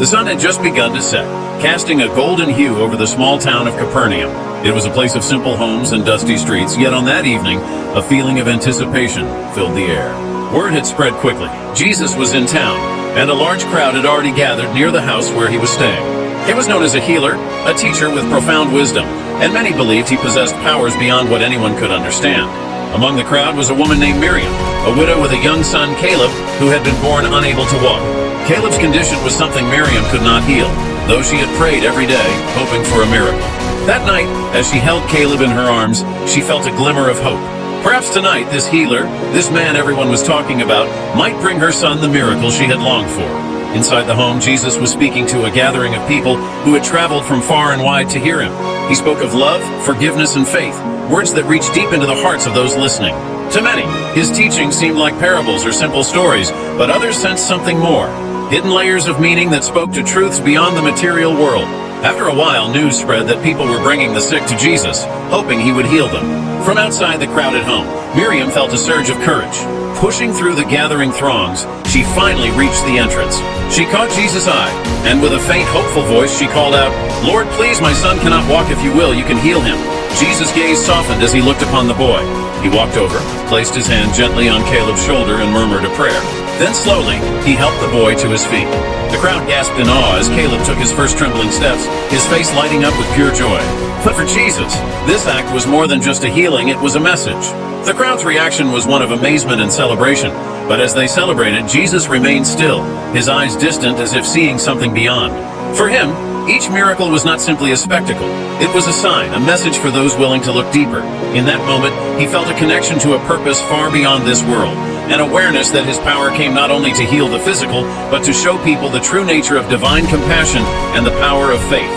The sun had just begun to set, casting a golden hue over the small town of Capernaum. It was a place of simple homes and dusty streets, yet on that evening, a feeling of anticipation filled the air. Word had spread quickly. Jesus was in town, and a large crowd had already gathered near the house where he was staying. He was known as a healer, a teacher with profound wisdom, and many believed he possessed powers beyond what anyone could understand. Among the crowd was a woman named Miriam, a widow with a young son, Caleb, who had been born unable to walk. Caleb's condition was something Miriam could not heal, though she had prayed every day, hoping for a miracle. That night, as she held Caleb in her arms, she felt a glimmer of hope. Perhaps tonight, this healer, this man everyone was talking about, might bring her son the miracle she had longed for. Inside the home, Jesus was speaking to a gathering of people who had traveled from far and wide to hear him. He spoke of love, forgiveness, and faith, words that reached deep into the hearts of those listening. To many, his teaching seemed like parables or simple stories, but others sensed something more. Hidden layers of meaning that spoke to truths beyond the material world. After a while, news spread that people were bringing the sick to Jesus, hoping he would heal them. From outside the crowded home, Miriam felt a surge of courage. Pushing through the gathering throngs, she finally reached the entrance. She caught Jesus' eye, and with a faint, hopeful voice, she called out, "Lord, please, my son cannot walk. If you will, you can heal him." Jesus' gaze softened as he looked upon the boy. He walked over, placed his hand gently on Caleb's shoulder, and murmured a prayer. Then slowly, he helped the boy to his feet. The crowd gasped in awe as Caleb took his first trembling steps, his face lighting up with pure joy. But for Jesus, this act was more than just a healing, it was a message. The crowd's reaction was one of amazement and celebration, but as they celebrated, Jesus remained still, his eyes distant as if seeing something beyond. For him, each miracle was not simply a spectacle. It was a sign, a message for those willing to look deeper. In that moment, he felt a connection to a purpose far beyond this world, an awareness that his power came not only to heal the physical, but to show people the true nature of divine compassion and the power of faith.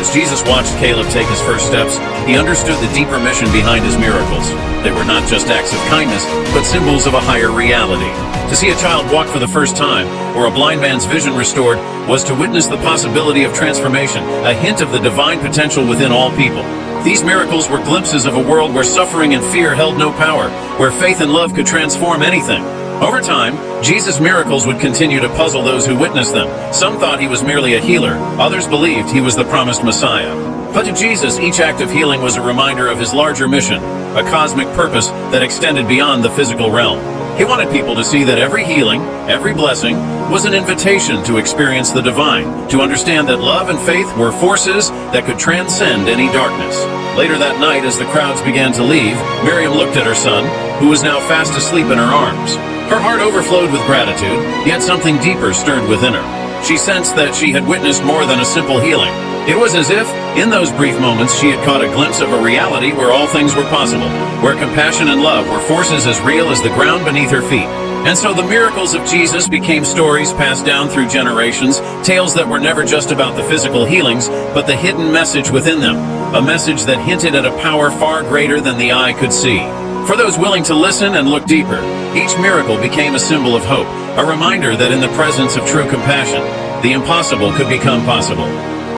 As Jesus watched Caleb take his first steps, he understood the deeper mission behind his miracles. They were not just acts of kindness, but symbols of a higher reality. To see a child walk for the first time, or a blind man's vision restored, was to witness the possibility of transformation, a hint of the divine potential within all people. These miracles were glimpses of a world where suffering and fear held no power, where faith and love could transform anything. Over time, Jesus' miracles would continue to puzzle those who witnessed them. Some thought he was merely a healer, others believed he was the promised Messiah. But to Jesus, each act of healing was a reminder of his larger mission, a cosmic purpose that extended beyond the physical realm. He wanted people to see that every healing, every blessing, was an invitation to experience the divine, to understand that love and faith were forces that could transcend any darkness. Later that night, as the crowds began to leave, Miriam looked at her son, who was now fast asleep in her arms. Her heart overflowed with gratitude, yet something deeper stirred within her. She sensed that she had witnessed more than a simple healing. It was as if, in those brief moments, she had caught a glimpse of a reality where all things were possible, where compassion and love were forces as real as the ground beneath her feet. And so the miracles of Jesus became stories passed down through generations, tales that were never just about the physical healings, but the hidden message within them, a message that hinted at a power far greater than the eye could see. For those willing to listen and look deeper, each miracle became a symbol of hope, a reminder that in the presence of true compassion, the impossible could become possible.